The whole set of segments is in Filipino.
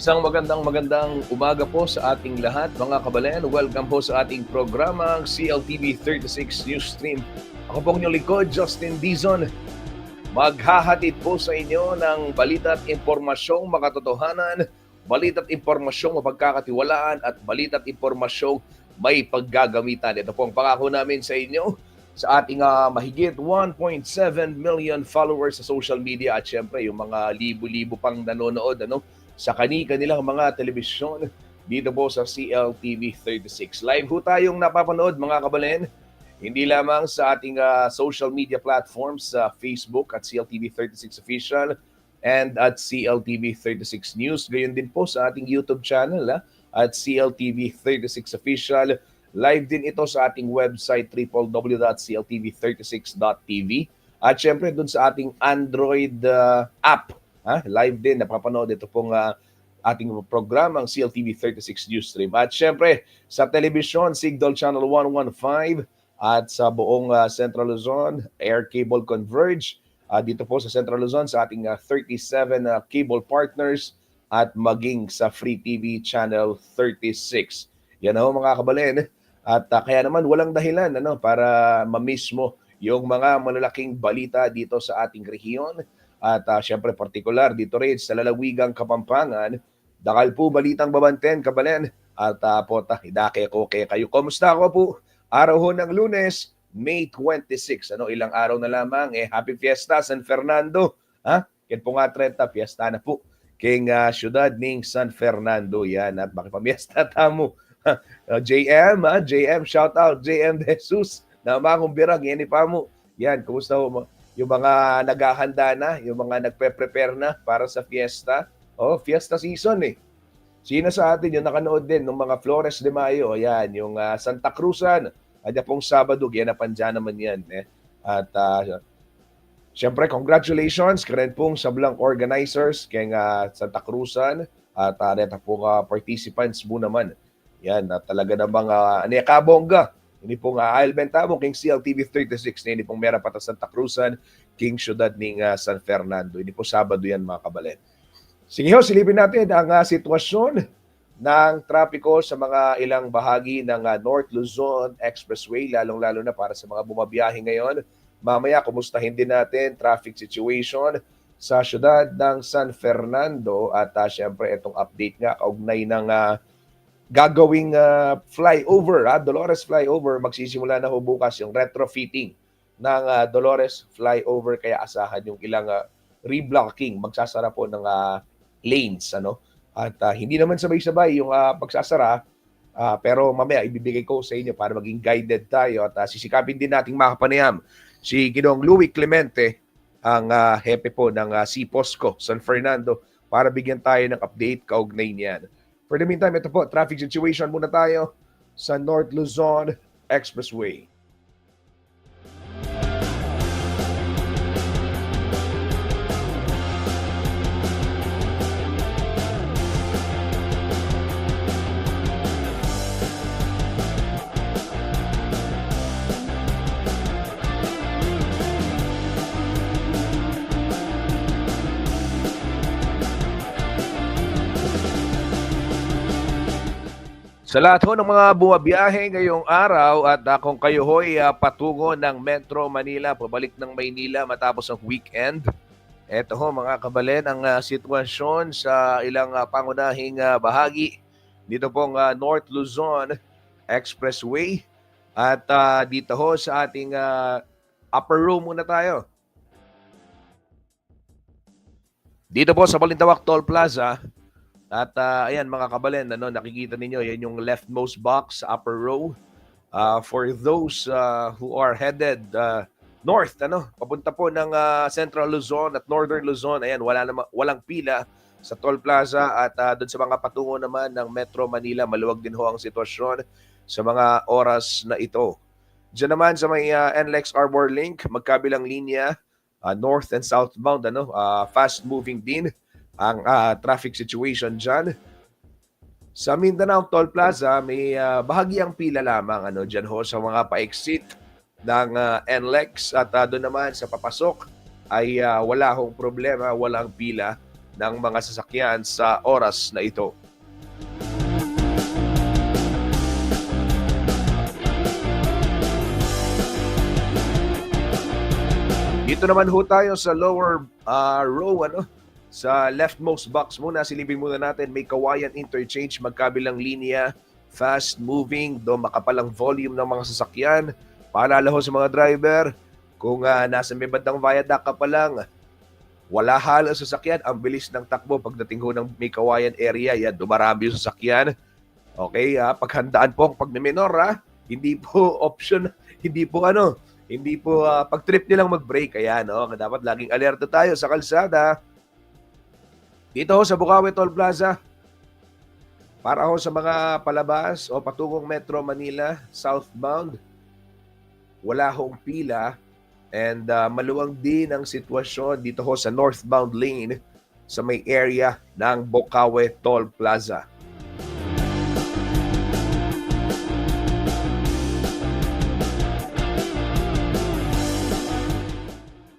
Isang magandang umaga po sa ating lahat mga kabalen. Welcome po sa ating programang CLTV 36 News Stream. Ako pong inyong lingkod, Justin Dizon. Maghahatid po sa inyo ng balita at impormasyong makatotohanan, balita at impormasyong mapagkakatiwalaan at balita at impormasyong may paggagamitan. Ito po ang pangako namin sa inyo sa ating mahigit 1.7 million followers sa social media at syempre yung mga libo-libo pang nanonood sa kanilang mga telebisyon dito po sa CLTV 36. Live ho tayong napapanood mga kabalen, hindi lamang sa ating social media platforms sa Facebook at CLTV 36 Official and at CLTV 36 News. Gayon din po sa ating YouTube channel at CLTV 36 Official. Live din ito sa ating website www.cltv36.tv at syempre dun sa ating Android app. Live din, napapanood ito pong ating programang CLTV 36 News Stream. At syempre, sa television, Signal Channel 115 at sa buong Central Luzon, Air Cable Converge. Dito po sa Central Luzon, sa ating 37 cable partners at maging sa Free TV Channel 36. Yan ho mga kabalen. At kaya naman walang dahilan para ma-miss mo yung mga malalaking balita dito sa ating rehiyon. At syempre partikular dito rin sa lalawigang Kapampangan, dakal po balitang babanten kabalen at pota hidake ko kayo. Kumusta ako po? Araw ho ng Lunes, May 26. Ilang araw na lamang Happy Fiesta San Fernando. Yan po nga 30 fiesta na po king syudad ning San Fernando yan at makipamiesta tamo. JM shout out JM Jesus na makong birang yan pa mo. Yan, kumusta ho yung mga naghahanda na, yung mga nagpe-prepare na para sa fiesta. Fiesta season Sino sa atin yung nakanood din ng mga Flores de Mayo? Ayan, yung Santa Cruzan. Adya pong Sabado, ginapandyan naman yan. At syempre, congratulations ka rin pong sa blank organizers kay Santa Cruzan at reta pong participants mo naman. Yan, at talaga namang kabongga. Hindi pong I'll Bentamo, King CLTV 36, hindi pong Mera Pata Santa Cruzan, King Syudad ning San Fernando. Hindi po Sabado yan mga kabalen. Sige ho, silipin natin ang sitwasyon ng trapiko sa mga ilang bahagi ng North Luzon Expressway, lalong-lalo na para sa mga bumabiyahe ngayon. Mamaya, kumustahin din natin traffic situation sa syudad ng San Fernando at syempre itong update nga kaugnay ng gagawing flyover, Dolores Flyover. Magsisimula na ho bukas yung retrofitting ng Dolores Flyover kaya asahan yung ilang reblocking, magsasara po ng lanes. At hindi naman sabay-sabay yung pagsasara, pero mamaya ibibigay ko sa inyo para maging guided tayo at sisikapin din nating makapanayam si Ginoong Louie Clemente, ang hepe po ng CPOSCO San Fernando para bigyan tayo ng update kaugnay niyan. For the meantime, ito po, traffic situation muna tayo sa North Luzon Expressway. Sa lahat ho ng mga bumabiyahe ngayong araw at kung kayo ho'y patungo ng Metro Manila, pabalik ng Maynila matapos ang weekend, eto ho mga kabalen ang sitwasyon sa ilang pangunahing bahagi dito pong North Luzon Expressway at dito ho sa ating upper row muna tayo. Dito po sa Balintawak Toll Plaza. At ayan mga kabalen, nakikita ninyo, yan yung leftmost box, upper row. For those who are headed north, papunta po ng Central Luzon at Northern Luzon, ayan, walang pila sa Toll Plaza at doon sa mga patungo naman ng Metro Manila, maluwag din ho ang sitwasyon sa mga oras na ito. Diyan naman sa may NLEX Arbor Link, magkabilang linya, north and southbound, fast moving din ang traffic situation dyan. Sa Mindanao Toll Plaza, may bahagyang pila lamang dyan ho sa mga pa-exit ng NLEX at doon naman sa papasok ay wala hong problema, walang pila ng mga sasakyan sa oras na ito. Dito naman ho tayo sa lower row, sa leftmost box muna. Silipin muna natin, may Kawayan Interchange, magkabilang linya, fast moving, do makapalang volume ng mga sasakyan. Paalala ho sa mga driver, kung nasa may bandang viaduct ka pa lang, wala halos sasakyan, ang bilis ng takbo pagdating ho ng may Kawayan area, yan, dumarami yung sasakyan. Okay, paghandaan po ang pagmiminor, hindi po option, hindi po pag trip nilang mag-brake, kaya dapat laging alerto tayo sa kalsada. Dito ho sa Bukawi Toll Plaza, para ho sa mga palabas o patungong Metro Manila, southbound, wala hong pila and maluwang din ang sitwasyon dito ho sa northbound lane sa may area ng Bukawi Toll Plaza.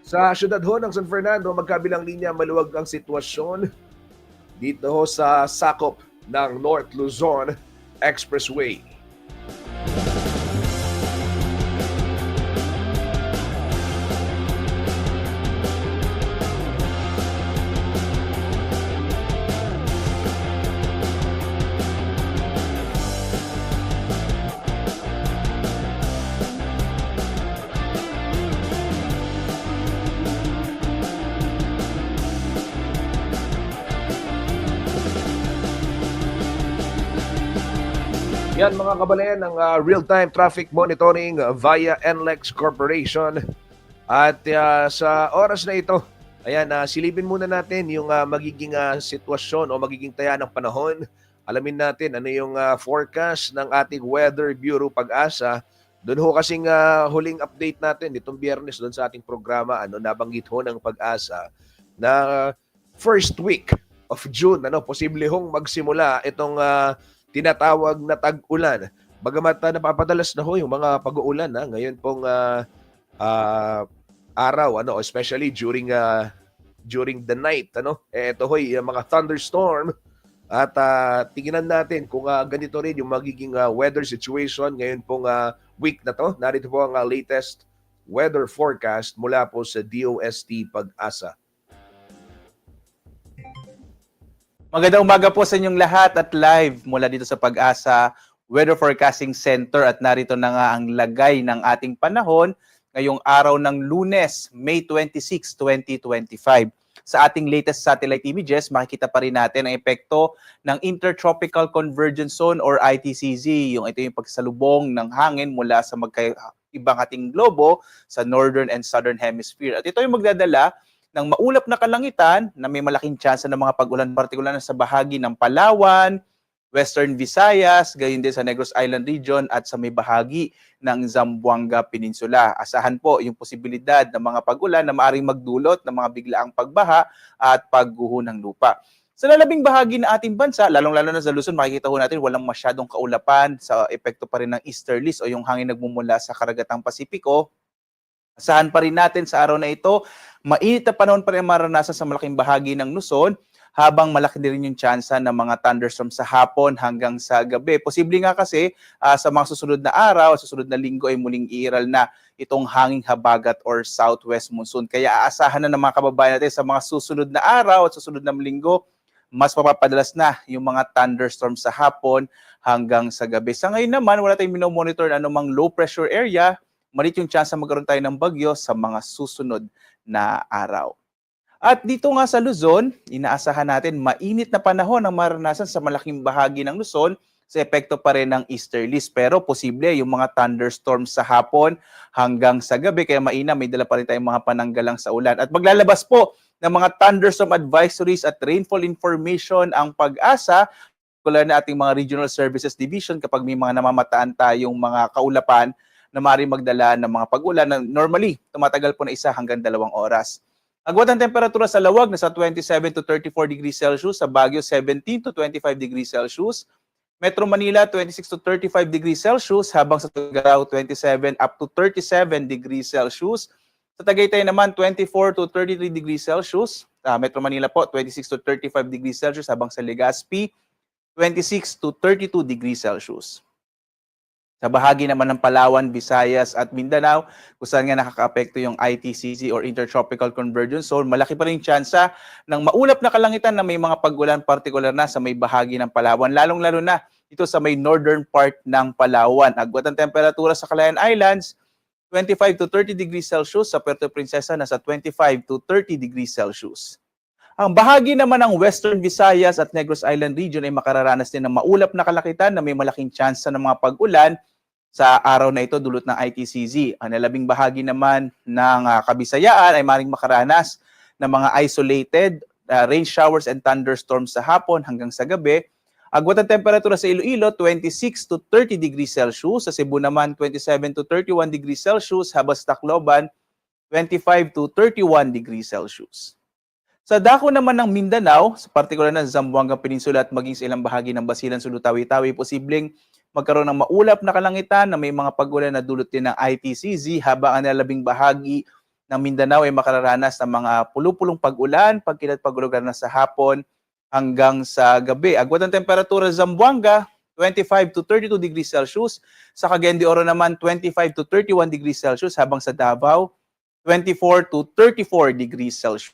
Sa syudad ho ng San Fernando, magkabilang linya, maluwag ang sitwasyon dito ho sa sakop ng North Luzon Expressway. Yan mga kabalayan ng real-time traffic monitoring via NLEX Corporation. At sa oras na ito, ayan, silipin muna natin yung magiging sitwasyon o magiging taya ng panahon. Alamin natin ano yung forecast ng ating Weather Bureau Pag-asa. Doon ho kasing huling update natin itong Biyernes doon sa ating programa, nabanggit ho ng Pag-asa na first week of June, posible hong magsimula itong tinatawag na tag-ulan. Bagamat napapadalas na ho yung mga pag-uulan ngayon pong araw, especially during the night, ito ho yung mga thunderstorm at tingnan natin kung ganito rin yung magiging weather situation ngayon pong week na to. Narito po ang latest weather forecast mula po sa DOST Pag-asa. Magandang umaga po sa inyong lahat at live mula dito sa Pag-asa Weather Forecasting Center at narito na nga ang lagay ng ating panahon ngayong araw ng Lunes, May 26, 2025. Sa ating latest satellite images, makikita pa rin natin ang epekto ng Intertropical Convergence Zone or ITCZ. Ito yung pagsalubong ng hangin mula sa magkaibang ating globo sa Northern and Southern Hemisphere. At ito yung magdadala ng maulap na kalangitan na may malaking tsansa ng mga pag-ulan, partikular na sa bahagi ng Palawan, Western Visayas, gayon din sa Negros Island region at sa may bahagi ng Zamboanga Peninsula. Asahan po yung posibilidad ng mga pag-ulan na maaaring magdulot ng mga biglaang pagbaha at pagguho ng lupa. Sa lalabing bahagi ng ating bansa, lalong-lalo na sa Luzon, makikita ho natin walang masyadong kaulapan sa epekto pa rin ng easterlies o yung hangin nagmumula sa karagatang Pasipiko. Asahan pa rin natin sa araw na ito, mainit na panahon pa rin maranasan sa malaking bahagi ng Luzon, habang malaki din rin yung tsansa ng mga thunderstorms sa hapon hanggang sa gabi. Posible nga kasi sa mga susunod na araw, susunod na linggo ay muling iiral na itong hanging habagat or southwest monsoon. Kaya aasahan na ng mga kababayan natin sa mga susunod na araw at susunod na linggo, mas mapapadalas na yung mga thunderstorms sa hapon hanggang sa gabi. Sa ngayon naman, wala tayong minomonitor na anumang low pressure area. Malit yung chance na magkaroon tayo ng bagyo sa mga susunod na araw. At dito nga sa Luzon, inaasahan natin mainit na panahon ang maranasan sa malaking bahagi ng Luzon sa epekto pa rin ng easterlies. Pero posible yung mga thunderstorms sa hapon hanggang sa gabi. Kaya mainam, may dala pa rin tayong mga pananggalang sa ulan. At maglalabas po ng mga thunderstorm advisories at rainfall information ang Pag-asa, particular na ating mga Regional Services Division kapag may mga namamataan tayong mga kaulapan na maaaring magdala ng mga pag-ulan na normally tumatagal po na 1 hanggang 2 oras. Agwat ang temperatura sa Lawag nasa 27 to 34 degrees Celsius, sa Baguio 17 to 25 degrees Celsius, Metro Manila 26 to 35 degrees Celsius, habang sa Tuguegarao 27 up to 37 degrees Celsius, sa Sa Tagaytay naman, 24 to 33 degrees Celsius. Metro Manila po, 26 to 35 degrees Celsius, habang sa Legazpi, 26 to 32 degrees Celsius. Sa bahagi naman ng Palawan, Visayas at Mindanao, kung saan nga nakaka-apekto yung ITCZ or Intertropical Convergence Zone, malaki pa rin tsansa ng maulap na kalangitan na may mga pag-ulan, partikular na sa may bahagi ng Palawan, lalong-lalo na ito sa may northern part ng Palawan. Agwat ang temperatura sa Calayan Islands, 25 to 30 degrees Celsius, sa Puerto Princesa nasa 25 to 30 degrees Celsius. Ang bahagi naman ng Western Visayas at Negros Island region ay makararanas din ng maulap na kalangitan na may malaking tsansa ng mga pag-ulan sa araw na ito dulot ng ITCZ. Ang nalabing bahagi naman ng Kabisayaan ay maring makaranas ng mga isolated rain showers and thunderstorms sa hapon hanggang sa gabi. Agwat ang temperatura sa Iloilo, 26 to 30 degrees Celsius. Sa Cebu naman, 27 to 31 degrees Celsius. Habang sa Tacloban, 25 to 31 degrees Celsius. Sa dako naman ng Mindanao, sa partikular na sa Zamboanga Peninsula at maging sa ilang bahagi ng Basilan, Sulu, Tawi-Tawi, posibleng magkaroon ng maulap na kalangitan na may mga pag-ulan na dulot din ng ITCZ, habang ang nalabing bahagi ng Mindanao ay makararanas ng mga pulupulong pag-ulan, pagkilat pag-ulan na sa hapon hanggang sa gabi. Agwat ang temperatura sa Zamboanga, 25 to 32 degrees Celsius. Sa Cagayan de Oro naman, 25 to 31 degrees Celsius, habang sa Davao, 24 to 34 degrees Celsius.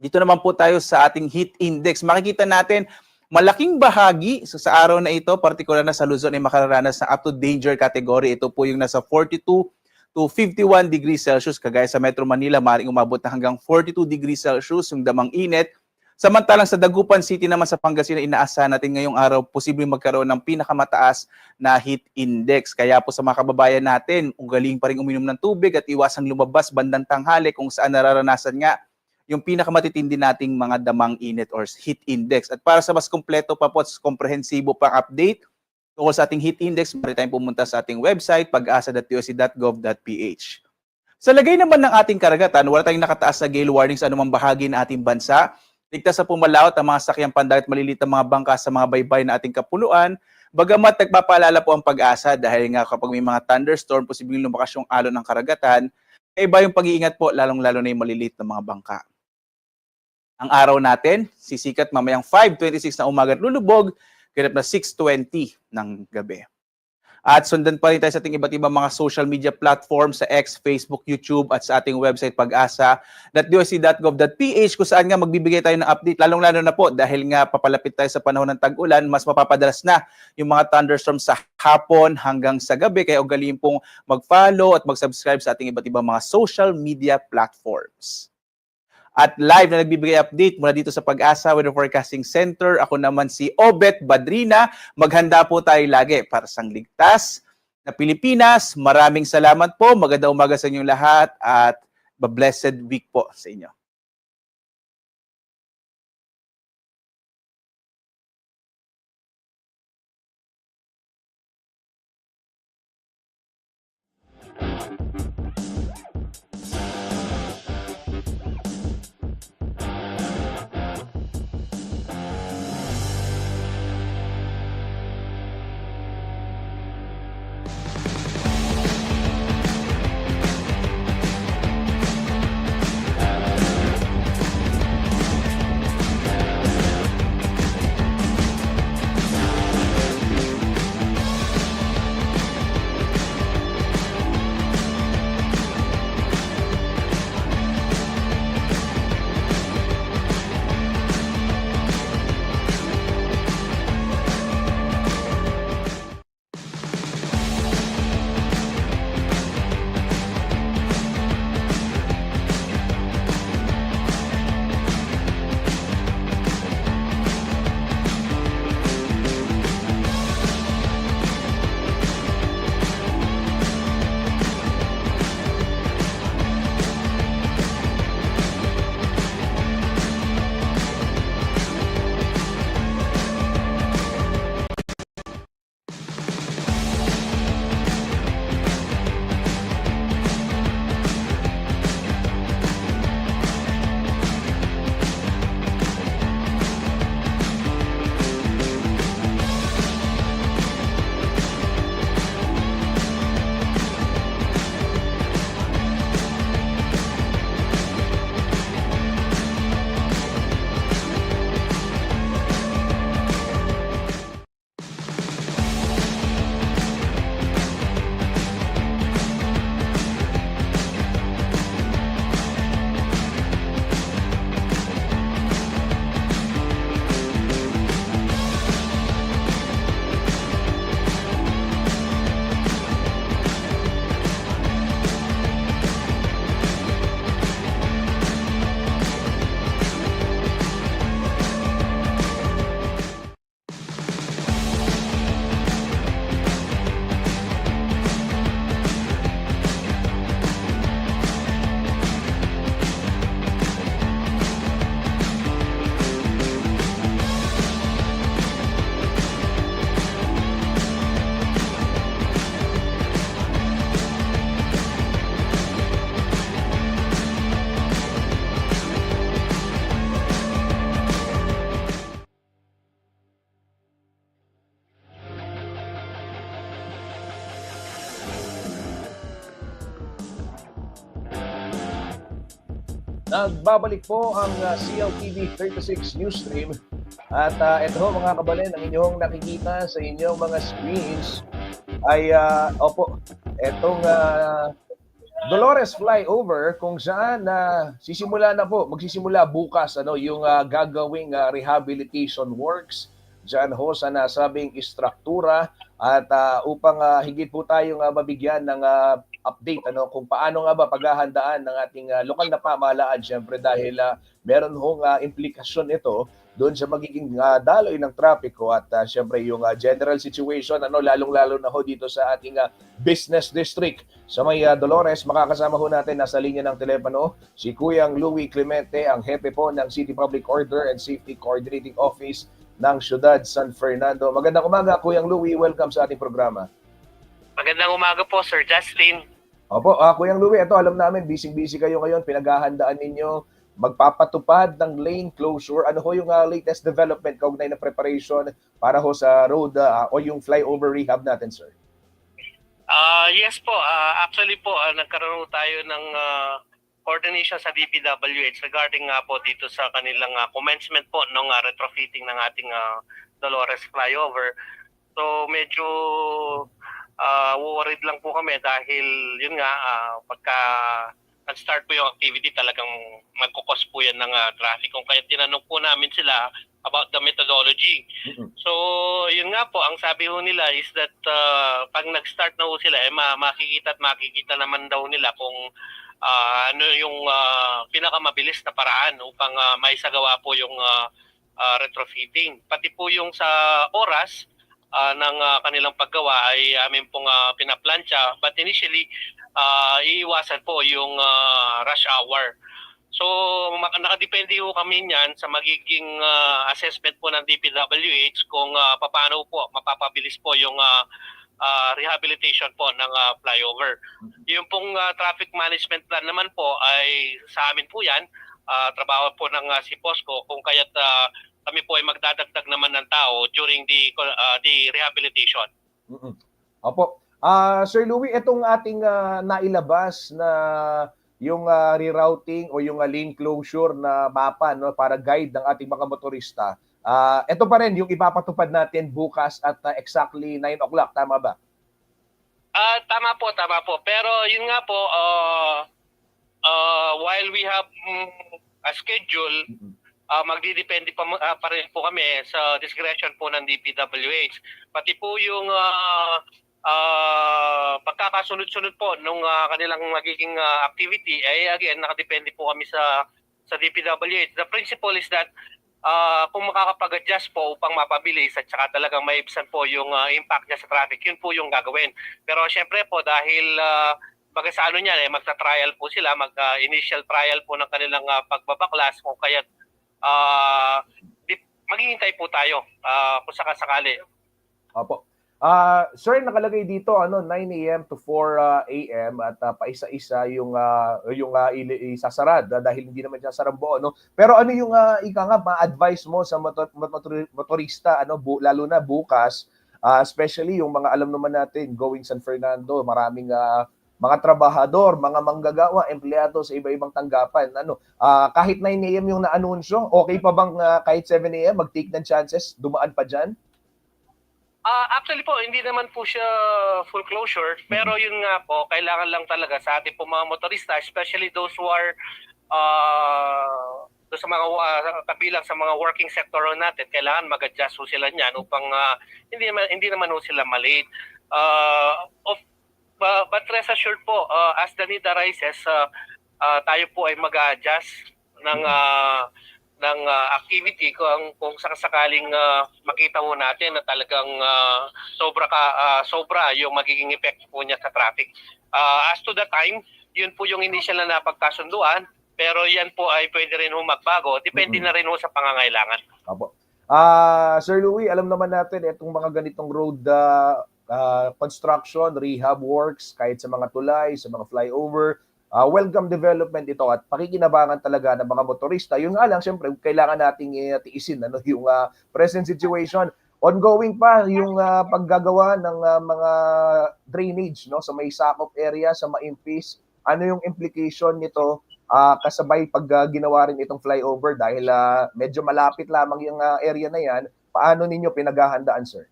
Dito naman po tayo sa ating heat index. Makikita natin, malaking bahagi sa araw na ito, partikular na sa Luzon, ay makararanas ng up to danger category. Ito po yung nasa 42 to 51 degrees Celsius. Kagaya sa Metro Manila, maaaring umabot na hanggang 42 degrees Celsius yung damang init. Samantalang sa Dagupan City naman sa Pangasinan, inaasahan natin ngayong araw posibleng magkaroon ng pinakamataas na heat index. Kaya po sa mga kababayan natin, ugaliin pa rin uminom ng tubig at iwasang lumabas bandang tanghali kung saan nararanasan nga yung pinakamatitindi nating mga damang init or heat index. At para sa mas kompleto pa po at komprehensibo pang update tungkol sa ating heat index, maaari tayong pumunta sa ating website, pag-asa.doc.gov.ph. Sa lagay naman ng ating karagatan, wala tayong nakataas na gale warning sa anumang bahagi ng ating bansa. Ligtas sa pumalawat ang mga sakyang pandagat at maliliit na mga bangka sa mga baybay na ating kapuluan. Bagamat nagpapaalala po ang pag-asa dahil nga kapag may mga thunderstorm, posibleng lumakas yung alon ng karagatan, iba yung pag-iingat po, lalong-lalo na yung maliliit na mga bangka. Ang araw natin, sisikat mamayang 5:26 na umaga at lulubog, ganap na 6:20 ng gabi. At sundan pa rin tayo sa ating iba't ibang mga social media platforms sa X, Facebook, YouTube at sa ating website pag-asa.doc.gov.ph kung saan nga magbibigay tayo ng update, lalong-lalo na po dahil nga papalapit tayo sa panahon ng tag-ulan, mas mapapadalas na yung mga thunderstorms sa hapon hanggang sa gabi. Kaya ugaliin pong mag-follow at mag-subscribe sa ating iba't ibang mga social media platforms. At live na nagbibigay update mula dito sa Pag-asa Weather Forecasting Center. Ako naman si Obet Badrina. Maghanda po tayo lagi para sa ligtas na Pilipinas. Maraming salamat po. Magandang umaga sa inyong lahat at blessed week po sa inyo. Nagbabalik po ang CLTV 36 news stream at ito ho mga kabalin, ang inyong nakikita sa inyong mga screens ay etong Dolores Flyover kung saan magsisimula bukas yung gagawing rehabilitation works dyan ho sa nasabing istruktura at upang higit po tayong mabigyan ng update kung paano nga ba paghahandaan ng ating lokal na pamahalaan, syempre dahil meron hong implikasyon ito doon sa magiging daloy ng trapiko at syempre yung general situation lalong-lalo na ho dito sa ating business district sa may Dolores. Makakasama ho natin nasa linya ng telepono si Kuyang Louie Clemente, ang hepe po ng City Public Order and Safety Coordinating Office ng Siyudad San Fernando. Magandang umaga, Kuyang Louie. Welcome sa ating programa. Magandang umaga po, Sir Justin. Opo, Kuyang Louie, ito alam namin, busy-busy kayo ngayon. Pinaghahandaan ninyo magpapatupad ng lane closure. Ano ho yung latest development kaugnay na preparation para ho sa road o yung flyover rehab natin, sir? Yes po, actually po, nagkaroon tayo ng coordination sa DPWH regarding po dito sa kanilang commencement po ng retrofitting ng ating Dolores flyover. So medyo worried lang po kami dahil yun nga pagka nag-start po yung activity talagang magkukos po yan ng traffic. Kung kaya tinanong po namin sila about the methodology. So yun nga po, ang sabi ho nila is that pag nag-start na ho sila makikita naman daw nila kung ano yung pinakamabilis na paraan upang maisagawa po yung retrofitting. Pati po yung sa oras ng kanilang paggawa ay amin pong pinaplansya, but initially iiwasan po yung rush hour. So nakadepende po kami niyan sa magiging assessment po ng DPWH kung paano po mapapabilis po yung rehabilitation po ng flyover. Yung pong traffic management plan naman po ay sa amin po yan, trabaho po ng si POSCO kung kaya't kami po ay magdadagdag naman ng tao during the rehabilitation. Opo. Sir Louie, itong ating nailabas na yung rerouting o yung lane closure na mapa para guide ng ating mga motorista, ito pa rin yung ipapatupad natin bukas at exactly 9 o'clock, tama ba? Tama po. Pero yun nga po, while we have a schedule, magdidepende pa rin po kami sa discretion po ng DPWH. Pati po yung pagkakasunod-sunod po nung kanilang magiging activity, again, nakadepende po kami sa DPWH. The principle is that kung makakapag-adjust po upang mapabilis at saka talagang maibsan po yung impact niya sa traffic, yun po yung gagawin. Pero syempre po dahil baga sa niyan, magta-trial po sila, mag-initial trial po ng kanilang pagbabaklas kung kaya maghihintay po tayo kung sakasakali. Opo. Sir, nakalagay dito 9 a.m. to 4 a.m. at paisa-isa yung isasarad dahil hindi naman siya sarambuo, no? Pero ano yung ma-advise mo sa motorista lalo na bukas, especially yung mga alam naman natin going San Fernando, maraming mga trabahador, mga manggagawa, empleyado sa iba-ibang tanggapan. Kahit 9 a.m. yung na-anunsyo, okay pa bang kahit 7 a.m. mag-take ng chances, dumaan pa dyan? Actually po, hindi naman po siya full closure, pero yun nga po, kailangan lang talaga sa ating po mga motorista, especially those who are sa mga kabilang sa mga working sector natin, kailangan mag-adjust po sila niyan upang hindi naman po sila malate. But rest assured po, as the need arises, tayo po ay mag-adjust ng activity kung sakaling makita mo natin na talagang sobra yung magiging effect po niya sa traffic. As to the time, yun po yung initial na napagkasunduan, pero yan po ay pwede rin magbago. Depende na rin sa pangangailangan. Apo. Sir Louie, alam naman natin itong mga ganitong road construction, rehab works, kahit sa mga tulay, sa mga flyover, welcome development ito at pakikinabangan talaga ng mga motorista. Yun nga lang, siyempre, kailangan nating tiisin yung present situation. Ongoing pa yung paggagawa ng mga drainage sa may sakop area, sa maimpis. Ano yung implication nito kasabay pag ginawa rin itong flyover dahil medyo malapit lamang yung area na yan, paano ninyo pinaghahandaan, sir?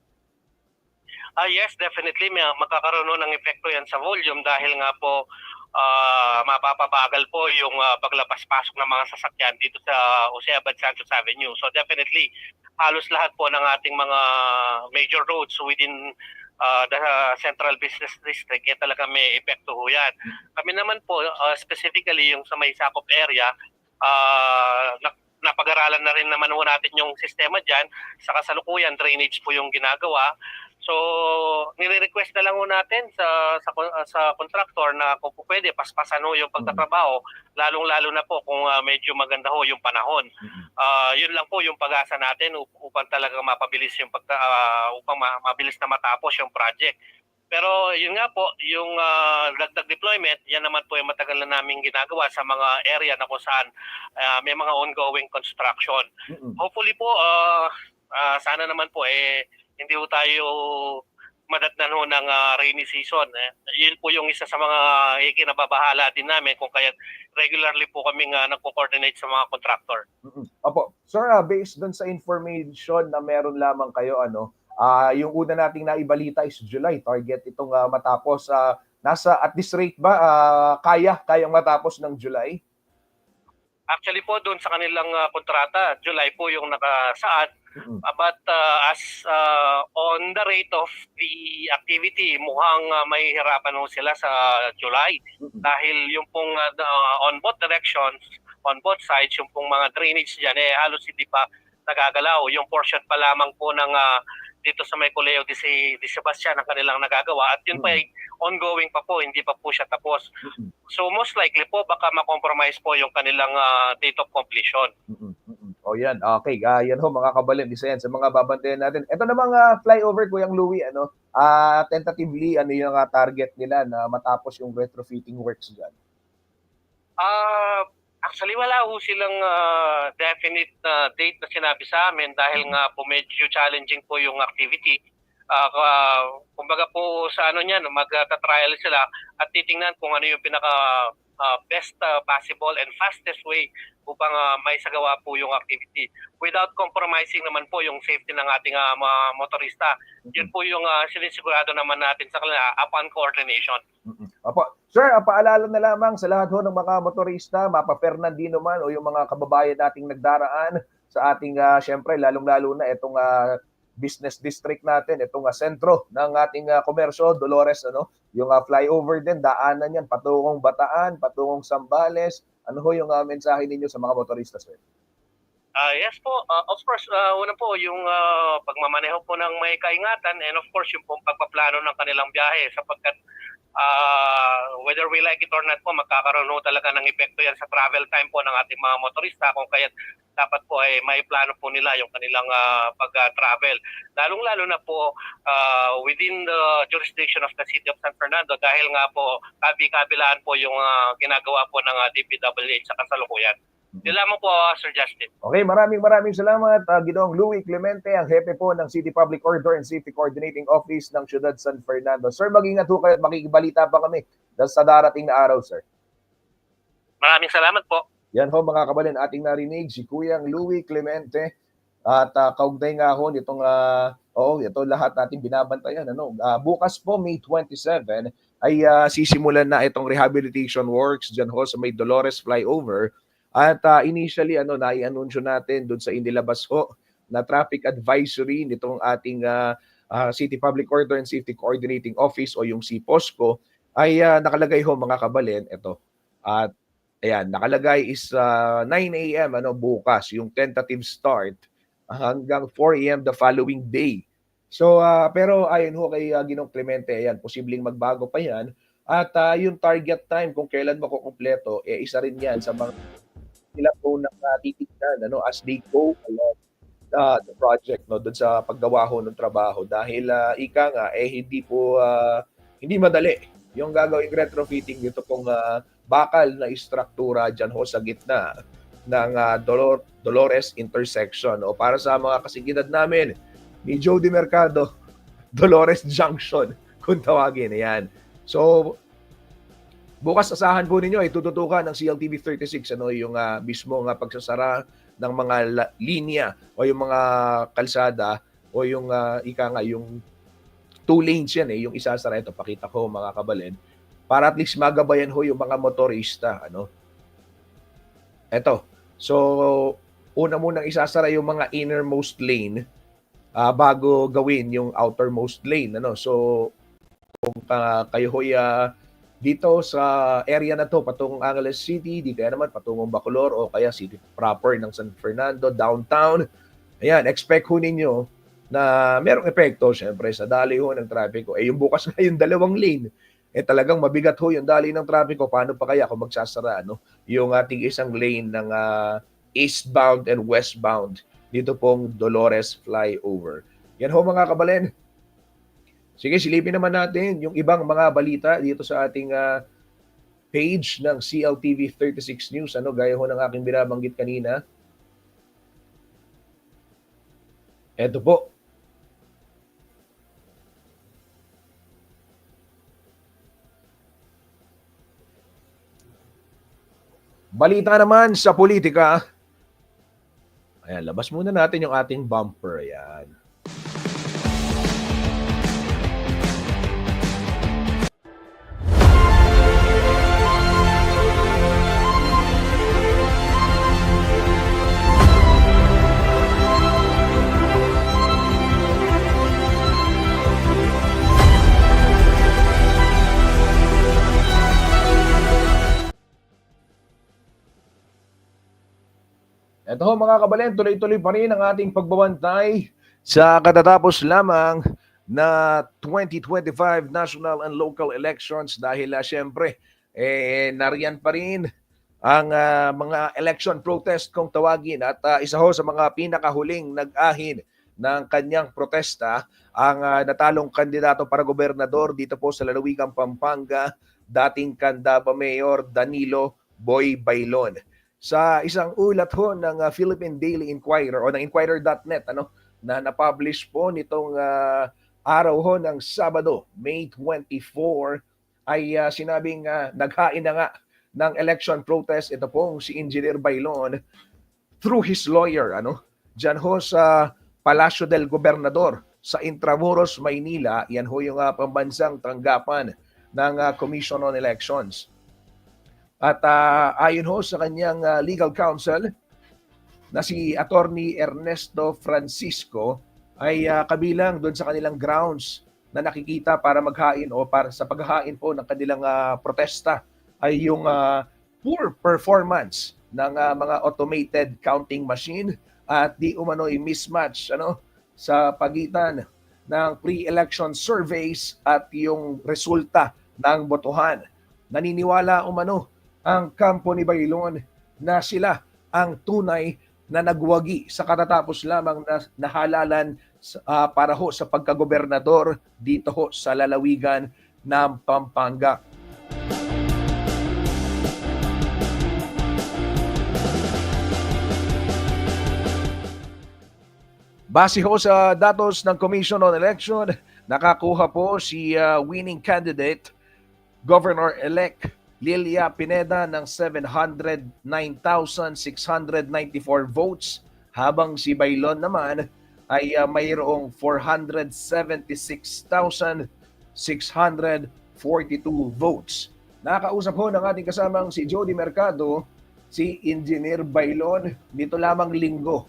Yes, definitely magkakaroon ng epekto yan sa volume dahil nga po mapapabagal po yung paglabas-pasok ng mga sasakyan dito sa Jose Abad Santos Avenue. So definitely, halos lahat po ng ating mga major roads within the Central Business District, talaga may epekto ho yan. Kami naman po, specifically yung sa may sakop area, napag-aralan na rin naman ho natin yung sistema dyan. Sa kasalukuyan, drainage po yung ginagawa. So, nire-request na lang ho natin sa contractor na kung pwede, paspasan ho yung pagtatrabaho, lalong-lalo na po kung medyo maganda ho yung panahon. Yun lang po yung pag-asa natin upang talaga mapabilis yung upang mabilis na matapos yung project. Pero yun nga po, yung dagdag deployment, yan naman po yung matagal na namin ginagawa sa mga area na kung saan may mga ongoing construction. Hopefully po, sana naman po hindi po tayo madatnan ho ng rainy season. Yun po yung isa sa mga ikinababahala din namin kung kaya regularly po kaming nagko-coordinate sa mga contractor. Opo. Sir, based dun sa information na meron lamang kayo, yung una nating naibalita is July. Target itong matapos. Nasa at this rate ba, kayang matapos ng July? Actually po, doon sa kanilang kontrata, July po yung nakasaad. But as on the rate of the activity, mukhang may hirapan ho sila sa July. Dahil yung pong on both directions, on both sides, yung pong mga drainage dyan, halos hindi pa nagagalaw. Yung portion pa lamang po ng dito sa may Colegio de Sebastian ang kanilang nagagawa. At yun pa ongoing pa po, hindi pa po siya tapos. So most likely po, baka ma-compromise po yung kanilang date of completion. O yan, okay. Yan ho mga kabalim, isa yan sa mga babantayan natin. Ito namang flyover, Kuyang Louie, tentatively, ano yung target nila na matapos yung retrofitting works dyan? Actually, wala ho silang definite date na sinabi sa amin dahil nga po medyo challenging po yung activity. Kumbaga po sa niyan, mag-trial sila at titingnan kung ano yung pinaka best possible and fastest way upang may sagawa po yung activity without compromising naman po yung safety ng ating mga motorista. Yun po yung sinisigurado naman natin sa kanila upon coordination. Opo. Sir, paalala na lamang sa lahat ho ng mga motorista, Mapa Fernandino man o yung mga kababayan nating nagdaraan sa ating, syempre, lalong-lalo na itong business district natin, itong sentro ng ating komersyo, Dolores, yung flyover din, daanan yan, patungong Bataan, patungong Zambales. Ano ho yung mensahe ninyo sa mga motorista, sir? Yes po, of course, una po yung pagmamaneho po ng may kaingatan and of course yung pong pagpaplano ng kanilang biyahe sapagkat whether we like it or not po, magkakaroon ho talaga ng epekto yan sa travel time po ng ating mga motorista kung kaya dapat po ay may plano po nila yung kanilang pag-travel. Lalong-lalo na po within the jurisdiction of the City of San Fernando dahil nga po kabi-kabilaan po yung ginagawa po ng DPWH sa kasalukuyan. Yun lamang po, Sir Justin. Okay, maraming salamat. Ginoong Louie Clemente, ang hepe po ng City Public Order and Safety Coordinating Office ng Ciudad San Fernando. Sir, mag-ingat ho kayo at makikibalita pa kami sa darating na araw, sir. Maraming salamat po. Yan ho mga kabalin, ating narinig si Kuyang Louie Clemente at kaugnay nga ho nitong ito lahat natin binabantayan. Bukas po, May 27, ay sisimulan na itong rehabilitation works dyan ho sa may Dolores Flyover. At initially, nai-anunsyo natin doon sa inilabas ho na traffic advisory nitong ating City Public Order and Safety Coordinating Office o yung CPOSCO ay nakalagay ho mga kabalin. Ito. At ayan, nakalagay is 9 a.m. Bukas, yung tentative start hanggang 4 a.m. the following day. So, pero ayon ho kay Ginong Clemente, ayan, posibleng magbago pa yan. At yung target time kung kailan makukumpleto, isa rin yan sa mga nila po na titignan as they go along the project doon sa paggawa ho ng trabaho dahil ika nga hindi madali yung gagawing retrofitting dito pong bakal na istruktura dyan ho sa gitna ng Dolores intersection o para sa mga kasigidad namin ni Joe Di Mercado, Dolores Junction kung tawagin. Ayan. So Bukas asahan po ninyo ay tututukan ng CLTV 36 yung mismo pagsasara ng mga linya o yung mga kalsada o yung yung 2 lanes yan yung isasara ito. Pakita ko mga kabalin para at least magabayan yung mga motorista. Ito. So, una munang isasara yung mga innermost lane bago gawin yung outermost lane. So, kung kayo dito sa area na to, patungong Angeles City, di kaya naman patungong Bacolor o kaya city proper ng San Fernando, downtown. Ayan, expect ho ninyo na merong epekto syempre sa dali ng trapiko. Yung bukas nga yung 2 lane, talagang mabigat yung dali ng trapiko. Paano pa kaya kung magsasara yung ating isang lane ng eastbound and westbound dito pong Dolores flyover. Yan mga kabalen. Sige, silipin naman natin yung ibang mga balita dito sa ating page ng CLTV 36 News. Gaya ng aking binabanggit kanina. Ito po. Balita naman sa politika. Ayan, labas muna natin yung ating bumper. Ayan. Ito mga kabalen, tuloy-tuloy pa rin ang ating pagbabantay sa katatapos lamang na 2025 national and local elections dahil syempre nariyan pa rin ang mga election protest kung tawagin at isa sa mga pinakahuling nag-ahin ng kanyang protesta ang natalong kandidato para gobernador dito po sa lalawigang Pampanga, dating Candaba Mayor Danilo Boy Bailon. Sa isang ulat ng Philippine Daily Inquirer o ng Inquirer.net na na-publish po nitong araw ng Sabado, May 24 ay sinabing naghain na nga ng election protest ito pong si Engineer Bailon through his lawyer diyan sa Palasyo del Gobernador sa Intramuros, Maynila. Yan yung pambansang tanggapan ng Commission on Elections. At ayon sa kanyang legal counsel na si Attorney Ernesto Francisco ay kabilang doon sa kanilang grounds na nakikita para maghain o para sa paghahain po ng kanilang protesta ay yung poor performance ng mga automated counting machine at di umano'y mismatch sa pagitan ng pre-election surveys at yung resulta ng botohan. Naniniwala umano ang kampo ni Bailon na sila ang tunay na nagwagi sa katatapos lamang na nahalalan para sa pagkagobernador dito sa lalawigan ng Pampanga. Base sa datos ng Commission on Election, nakakuha po si winning candidate, Governor-elect Lilia Pineda ng 709,694 votes, habang si Bailon naman ay mayroong 476,642 votes. Nakausap ho ng ating kasamang si Jody Mercado, si Engineer Bailon, nito lamang linggo,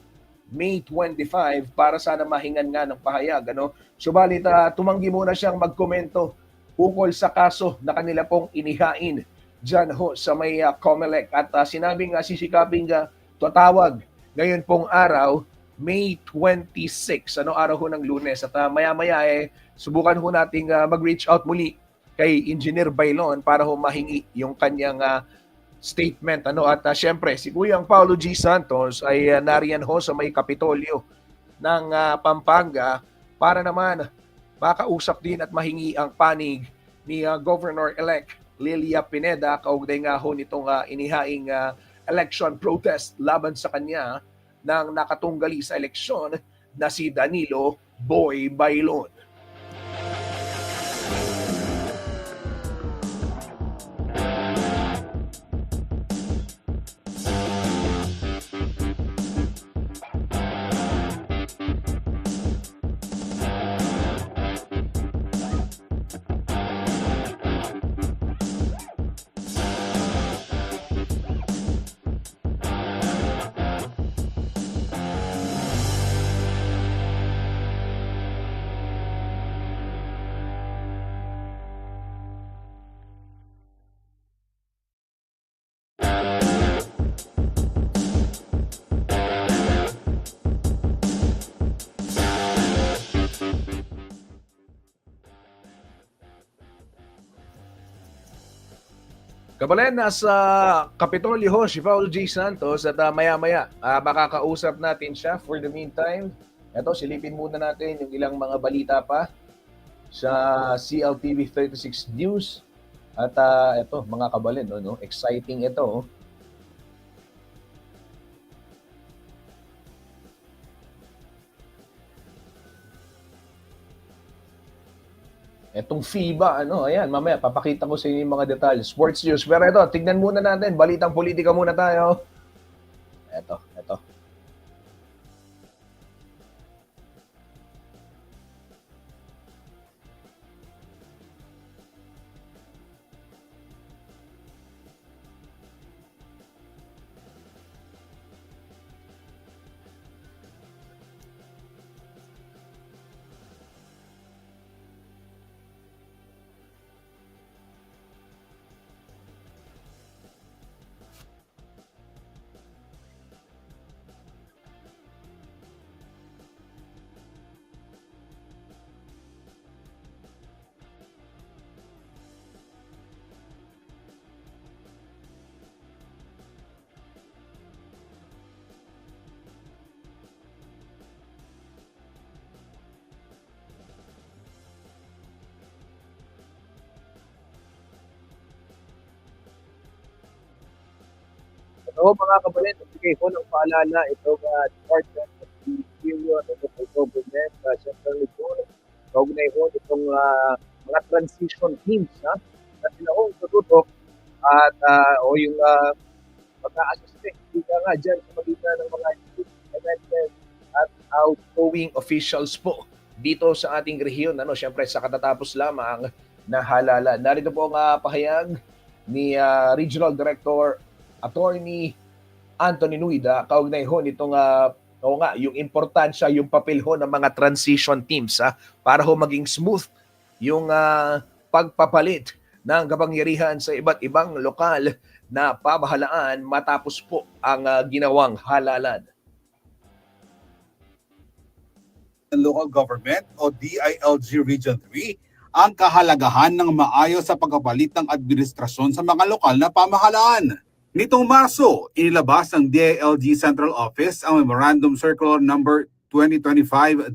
May 25, para sana mahingan nga ng pahayag. Subalit tumanggi muna siyang magkomento ukol sa kaso na kanila pong inihain dyan sa may COMELEC at sinabing sisikaping tatawag ngayon pong araw, May 26, araw ng Lunes, at maya-maya subukan nating mag-reach out muli kay Engineer Bailon para mahingi yung kanyang statement. At syempre, si Kuyang Paulo G. Santos ay nariyan sa may Kapitolyo ng Pampanga para naman makausap din at mahingi ang panig ni Governor-elect Lilia Pineda kaugnay nga nitong inihaing election protest laban sa kanya ng nakatunggali sa eleksyon na si Danilo Boy Bailon. Kabalen, nasa Kapitolyo ho si Paul G. Santos at maya-maya makakausap natin siya. For the meantime, eto, silipin muna natin yung ilang mga balita pa sa CLTV 36 News. At eto, mga kabalen, no, exciting ito. Oh. Etong FIBA, ayan, mamaya papakita ko sa inyo yung mga detalye. Sports news. Pero ito, tignan muna natin. Balitang politika muna tayo. Ito. So mga kabalit, nagbigay ko ng paalala itong Department of the Interior and Local Government, Central Luzon. Kaugnay ho itong mga transition teams na sila ho tututok at o yung pag-a-assist dito nga dyan sa magitan ng mga elected at outgoing officials po dito sa ating rehiyon. Siyempre sa katatapos lamang na halala. Narito po ang pahayag ni Regional Director Attorney Anthony Nuida, kaugnay ho nitong yung importansya, yung papel ho ng mga transition teams para ho maging smooth yung pagpapalit ng kapangyarihan sa iba't ibang lokal na pamahalaan matapos po ang ginawang halalan. Local Government o DILG Region 3 ang kahalagahan ng maayos sa pagpapalit ng administrasyon sa mga lokal na pamahalaan. Nitong Marso, inilabas ng DILG Central Office ang Memorandum Circular Number 2025-016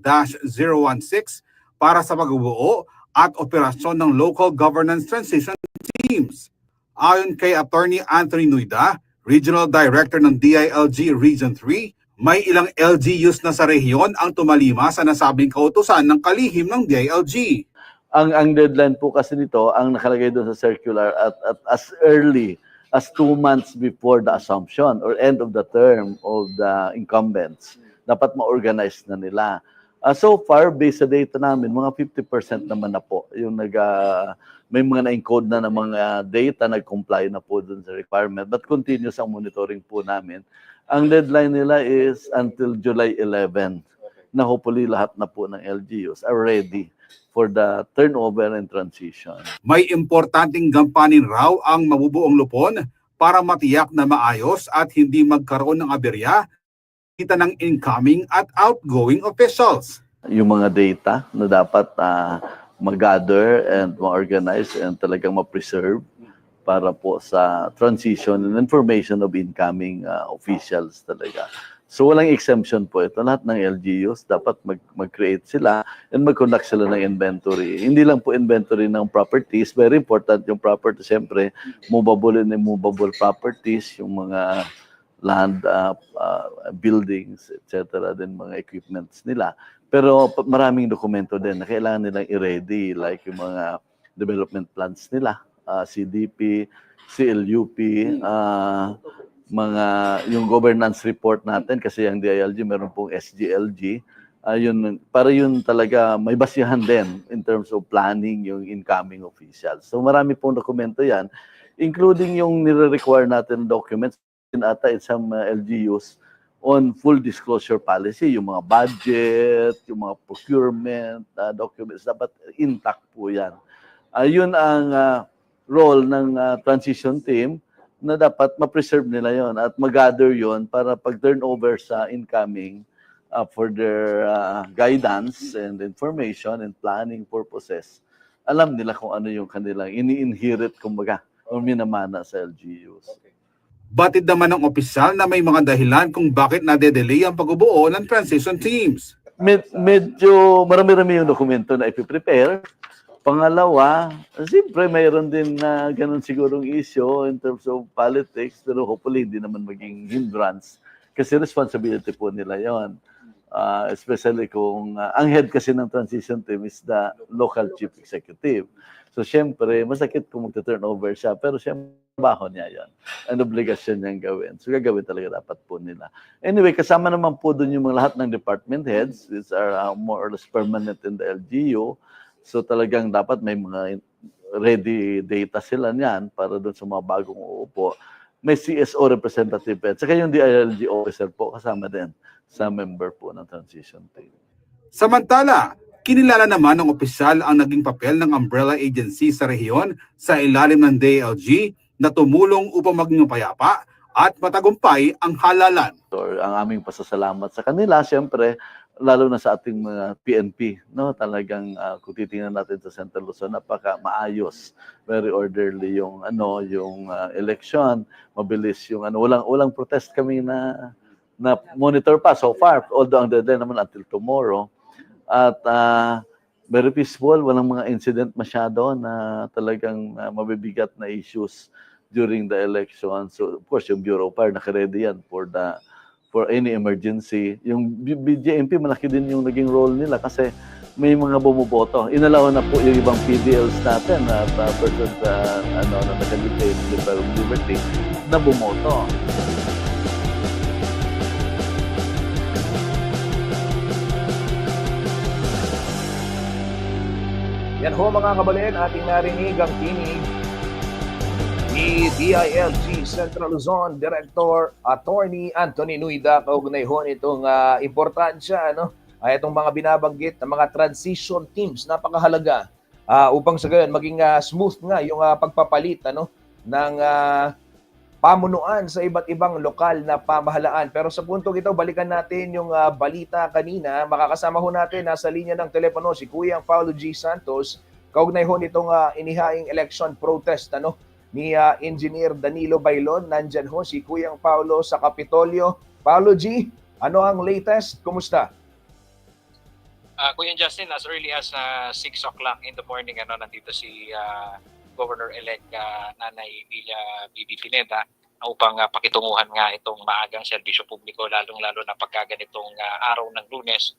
para sa pagbubuo at operasyon ng Local Governance Transition Teams. Ayon kay Attorney Anthony Nuida, Regional Director ng DILG Region 3, may ilang LGUs na sa rehiyon ang tumalima sa nasabing kautusan ng kalihim ng DILG. Ang deadline po kasi nito, ang nakalagay doon sa circular at as early as 2 months before the assumption or end of the term of the incumbents. Dapat ma-organize na nila. So far, based sa data namin, mga 50% naman na po. Yung may mga na-encode na ng mga data, nag-comply na po dun sa requirement. But continuous ang monitoring po namin. Ang deadline nila is until July 11, na hopefully lahat na po ng LGUs are ready for the turnover and transition. May importanteng gampanin raw ang mabubuong lupon para matiyak na maayos at hindi magkaroon ng aberya kita ng incoming at outgoing officials. Yung mga data na dapat mag-gather and ma-organize and talagang ma-preserve para po sa transition and information of incoming officials talaga. So walang exemption po ito. Lahat ng LGUs dapat mag-create sila and mag-conduct sila ng inventory. Hindi lang po inventory ng properties. Very important yung property. Siyempre, movable and immovable properties, yung mga land, buildings, etc. Then mga equipments nila. Pero maraming dokumento din na kailangan nilang i-ready like yung mga development plans nila, CDP, CLUP, yung governance report natin kasi ang DILG meron pong SGLG, yun para yun talaga may basihan din in terms of planning yung incoming officials. So marami pong dokumento yan, including yung nire-require natin documents ata in some LGUs on full disclosure policy, yung mga budget, yung mga procurement documents, dapat intact po yan. Yun ang role ng transition team na dapat ma-preserve nila yon at mag-gather yon para pag-turnover sa incoming for their guidance and information and planning purposes. Alam nila kung ano yung kanilang ini-inherit kumbaga or minamana sa LGUs. Batid naman ng opisyal na may mga dahilan kung bakit nade-delay ang pagbubuo ng transition teams. Medyo marami-rami yung dokumento na ipiprepare. Pangalawa, siyempre mayroon din na ganun sigurong issue in terms of politics, pero hopefully hindi naman maging hindrance kasi responsibility po nila yon. Especially kung ang head kasi ng transition team is the local chief executive. So siyempre, masakit kung magta-turnover siya, pero siyempre, trabaho niya yan. Ang obligasyon niyang gawin. So gagawin talaga dapat po nila. Anyway, kasama naman po doon yung mga lahat ng department heads, which are more or less permanent in the LGU. So talagang dapat may mga ready data sila niyan para doon sa mga bagong uupo. May CSO representative at saka yung DILG officer po kasama din sa member po ng transition team. Samantala, kinilala naman ng opisyal ang naging papel ng umbrella agency sa rehiyon sa ilalim ng DILG na tumulong upang maging payapa at matagumpay ang halalan. So, ang aming pasasalamat sa kanila, siyempre, lalo na sa ating mga PNP, no? Talagang kung titingnan natin sa Central Luzon, napaka maayos, very orderly yung election, mabilis yung walang protest kami na monitor pa so far, although ang deadline naman until tomorrow. At very peaceful, walang mga incident masyado na talagang mabibigat na issues during the election. So of course, yung Bureau of Fire naka-ready yan for any emergency. Yung BJMP, malaki din yung naging role nila kasi may mga bumuboto. Inalaw na po yung ibang PDLs natin na person na naka-detain liberty na bumoto. Yan ho mga kabalin, ating narinig ang tinig ni DILG Central Luzon Director Attorney Anthony Nuida. Kaugnay ho nitong importansya ay itong mga binabanggit na mga transition teams, napakahalaga upang sa gayon maging smooth nga yung pagpapalit ng pamunuan sa iba't ibang lokal na pamahalaan. Pero sa puntong ito, balikan natin yung balita kanina. Makakasama ho natin nasa linya ng telepono si Kuya Paulo G. Santos. Kaugnay ho nitong inihaing election protest ni Engineer Danilo Bailon. Nandyan ho si Kuya Paulo sa Kapitolyo. Paulo G., ano ang latest? Kumusta? Kuya Justin, as early as 6 o'clock in the morning, nandito si Governor-elect Nanay Villa Bibi Pineda upang pakitunguhan nga itong maagang serbisyo publiko, lalong-lalo na pagkaganitong araw ng Lunes,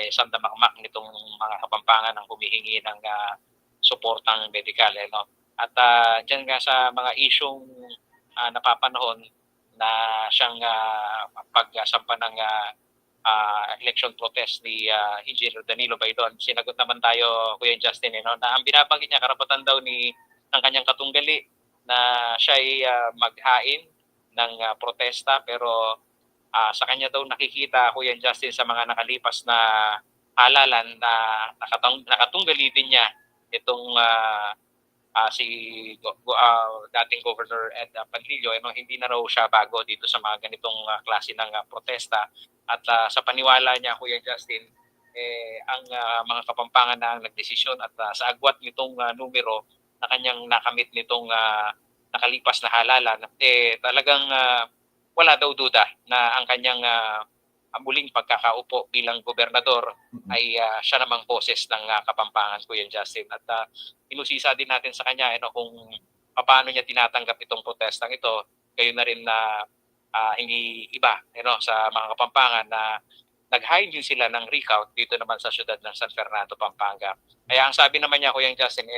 sandamakmak nitong mga Kapampangan ang humihingi ng suportang medikal. At dyan nga sa mga isyong napapanahon na siyang pagsampa ng election protest ni Engineer Danilo Bailon, sinagot naman tayo, Kuya Justin, na ang binabanggit niya, karapatan daw ng kanyang katunggali na siya ay maghain ng protesta, pero sa kanya daw nakikita, Kuya Justin, sa mga nakalipas na halalan na nakatunggali din niya itong si dating Governor Ed Padrillo, hindi na raw siya bago dito sa mga ganitong klase ng protesta. At sa paniwala niya, Kuya Justin, ang mga Kapampangan na ang nagdesisyon at sa agwat nitong numero na kanyang nakamit nitong nakalipas na halalan, talagang wala daw duda na ang kanyang muling pagkakaupo bilang gobernador ay siya namang boses ng Kapampangan, Kuya Justin. At inusisa din natin sa kanya kung paano niya tinatanggap itong protestang ito, gayon na rin na hindi iba sa mga Kapampangan na nag-hire din sila ng recount dito naman sa siyudad ng San Fernando, Pampanga. Kaya ang sabi naman niya, Kuya Justin,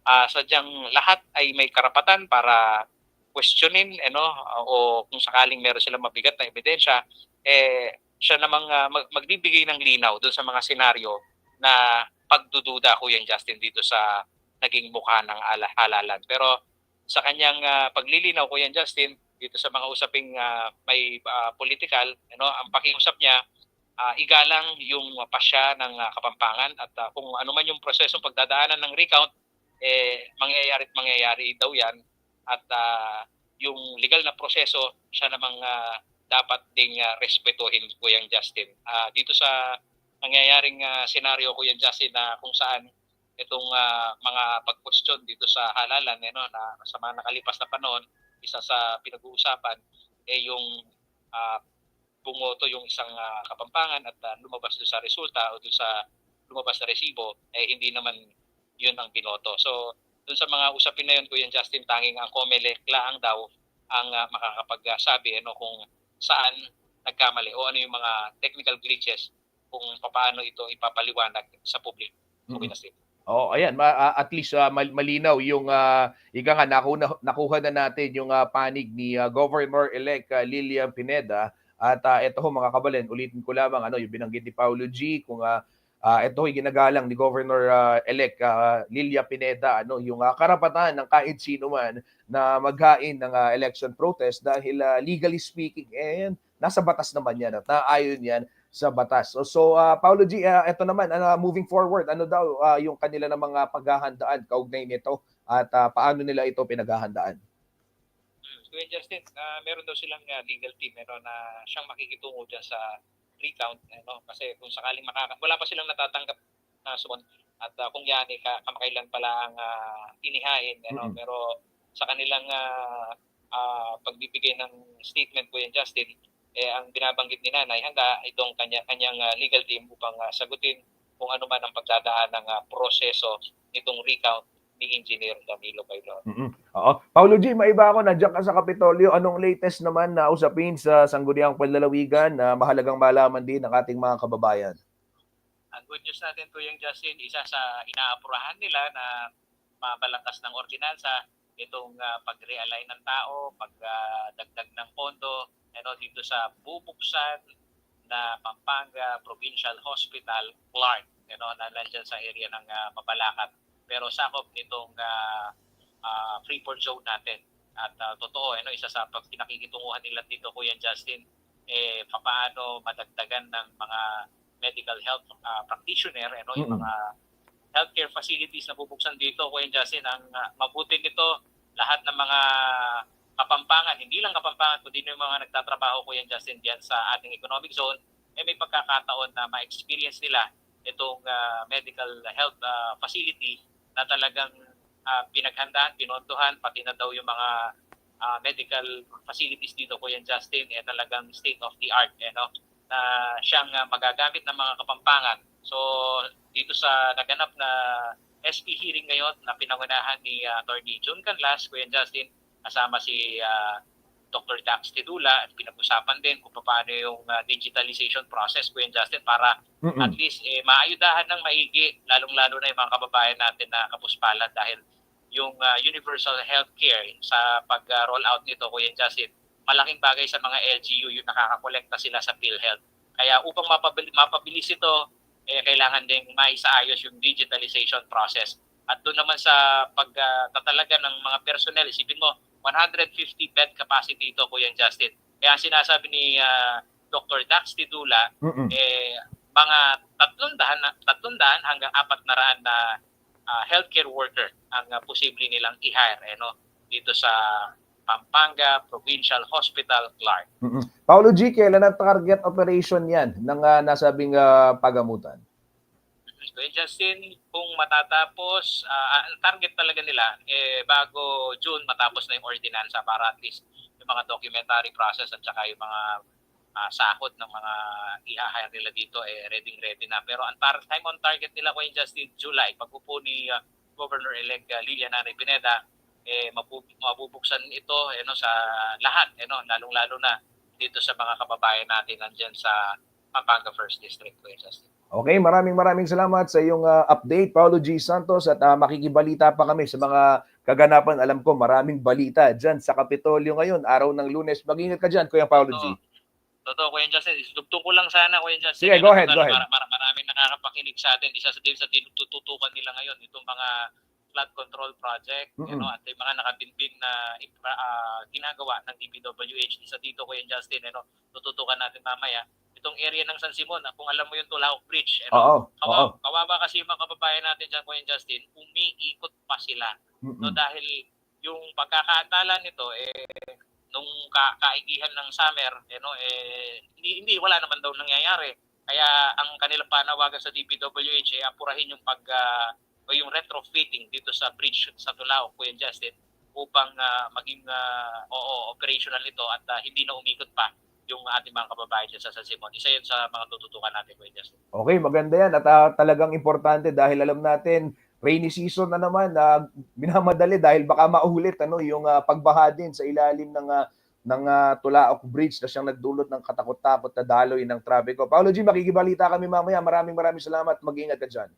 sadyang lahat ay may karapatan para questionin o kung sakaling meron silang mabigat na ebidensya, siya namang magbibigay ng linaw doon sa mga senaryo na pagdududa, Kuya Justin, dito sa naging mukha ng halalan. Pero sa kanyang paglilinaw, Kuya Justin, dito sa mga usaping may political, ang pakiusap niya, igalang yung pasya ng Kapampangan at kung ano man yung prosesong pagdadaanan ng recount, mangyayari daw yan. At yung legal na proseso, siya namang dapat ding respetuhin, Kuya Justin. Dito sa nangyayaring senaryo, Kuya Justin, na kung saan itong mga pag-question dito sa halalan na sa mga nakalipas na panahon, isa sa pinag-uusapan yung bumoto yung isang Kapampangan at lumabas doon sa resulta o doon sa lumabas na resibo, hindi naman yun ang binoto. So doon sa mga usapin na yun, Kuya Justin, tanging ang COMELEC lang daw ang makakapagsabi kung saan nagkamali o ano yung mga technical glitches kung paano ito ipapaliwanag sa publiko. Kuya Justin. Oh, ayan, at least malinaw yung ika nga nakuha na natin yung panig ni Governor-elect Lilian Pineda at ito ho mga kabalan, ulitin ko lamang yung binanggit ni Paulo G kung ito ay ginagalang ni Governor-elect Lilian Pineda yung karapatan ng kahit sino man na maghain ng election protest dahil legally speaking nasa batas naman yan at naayon yan sa batas. So Paulo G, ito naman, moving forward, ano daw yung kanila ng mga paghahandaan kaugnay nito at paano nila ito pinaghahandaan? Kuya Justin, meron daw silang legal team na siyang makikitungo dyan sa recount. Kasi kung sakaling wala pa silang natatanggap na sumun at kung yan, kamakailan pala ang inihain. Pero sa kanilang pagbibigay ng statement, Kuya Justin, ang binabanggit ni Nanay, handa itong kanyang legal team upang sagutin kung ano man ang pagdadaan ng proseso nitong recount ni Engineer Danilo Bailon. Oo. Paulo G, maiba ako, nandiyan ka sa Kapitolyo. Anong latest naman na usapin sa Sangguniang Panlalawigan na mahalagang malaman din ng ating mga kababayan? Ang good news natin, Kuya Justin, isa sa inaapurahan nila na mabalangkas ng ordinansa, itong pag-realign ng tao, pagdagdag ng pondo, dito sa bubuksan na Pampanga Provincial Hospital, Clark, na nandyan sa area ng Mabalacat. Pero sakop nitong Freeport Zone natin. At totoo, isa sa pinakikitunguhan nila dito, Kuya Justin, paano madagdagan ng mga medical health practitioner, yung mga healthcare facilities na bubuksan dito, Kuya Justin. Ang mabuti nito, lahat ng mga Kapampangan, hindi lang Kapampangan, kundi yung mga nagtatrabaho, Kuya Justin, diyan sa ating economic zone, may pagkakataon na ma-experience nila itong medical health facility na talagang pinaghandaan, pinondohan, pati na daw yung mga medical facilities dito, Kuya Justin, talagang state of the art, na siyang magagamit ng mga Kapampangan. So, dito sa naganap na SP hearing ngayon na pinangunahan ni Attorney June Canlas, Kuya Justin, kasama si Dr. Dax Tidula, at pinag-usapan din kung paano yung digitalization process, Kuya Justin, para at least maayudahan ng maigi, lalong-lalo na yung mga kababayan natin na kapuspalan dahil yung universal healthcare sa pag-roll out nito, Kuya Justin, malaking bagay sa mga LGU, yung nakakakolekta sila sa PhilHealth. Kaya upang mapabilis ito, kailangan ding maisaayos yung digitalization process. At doon naman sa pagtatalaga ng mga personnel, isipin mo, 150 bed capacity ito, Kuya Justin. Kaya sinasabi ni Dr. Dax Tidula, mga 300 hanggang 400 na healthcare worker ang posible nilang i-hire dito sa Pampanga Provincial Hospital, Clark. Paulo G, kailan ang target operation yan ng nasabing pagamutan? Kuya Justin, kung matatapos, ang target talaga nila, bago June matapos na yung ordinansa para at least yung mga documentary process at saka yung mga sahod ng mga i-hire nila dito, ready na. Pero ang time on target nila, Kuya Justin, July, pag-upo ni Governor-elect Lilian Pineda, mabubuksan ito sa lahat, lalong-lalo na dito sa mga kababayan natin nandyan sa Pampanga First District, Kuya Justin. Okay, maraming salamat sa iyong update, Paulo G. Santos, at makikibalita pa kami sa mga kaganapan. Alam ko, maraming balita dyan sa Kapitolyo ngayon, araw ng Lunes. Mag-ingat ka dyan, Kuya Paulo G. Totoo, Kuya Justin. Dugtong ko lang sana, Kuya Justin. Sige, go ahead. Maraming nakakapakinig sa atin. Isa sa tinututukan nila ngayon, itong mga flood control project, at yung mga nakabinbin na ginagawa ng DPWH. Isa dito, Kuya Justin, tututukan natin mamaya. Itong area ng San Simon, kung alam mo yung Tulahok Bridge, kawawa kasi yung mga kababayan natin dyan, Kuya Justin, umiikot pa sila. No, dahil yung pagkakaantala nito, nung kaigihan ng summer, hindi wala naman daw nangyayari. Kaya ang kanilang panawagan sa DPWH, apurahin yung o yung retrofitting dito sa bridge sa Tulao, Kuya Justin, upang maging operational ito at hindi na umikot pa yung ating mga kababayan dyan sa San Simon. Isa yun sa mga tututukan natin, Kuya Justin. Okay, maganda yan at talagang importante dahil alam natin rainy season na naman na minamadali dahil baka maulit yung pagbaha din sa ilalim ng Tulaok Bridge na siyang nagdulot ng katakot-takot na daloy ng trapiko. Paolo G, makikibalita kami mamaya. Maraming salamat. Mag-ingat ka dyan.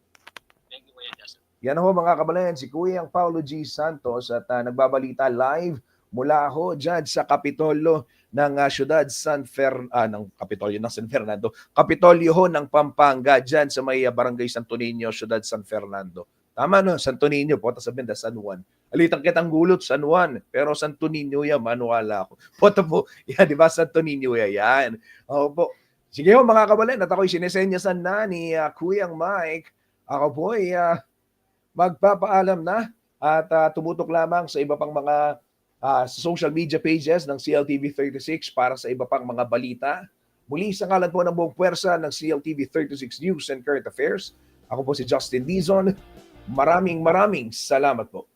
Thank you, Kuya Justin. Yan ho mga kabalayan, si Kuyang Paulo G. Santos at nagbabalita live mula ho dyan sa Kapitolyo ng siyudad ng Kapitolyo ng San Fernando. Kapitolyo ho ng Pampanga dyan sa may Barangay Santo Niño, siyudad San Fernando. Tama no, Santo Niño po, tapos sabihin na San Juan. Alitang kitang gulot, San Juan. Pero Santo Niño yan, manuwala ako. Poto po, yan, di ba? Santo Niño yan. Opo. Sige ho mga kabalayan, at ako'y sinesenyasan na ni Kuyang Mike. Ako po ay magpapaalam na at tumutok lamang sa iba pang mga social media pages ng CLTV 36 para sa iba pang mga balita. Muli sa ngalan po ng buong puwersa ng CLTV 36 News and Current Affairs, ako po si Justin Dizon. Maraming salamat po.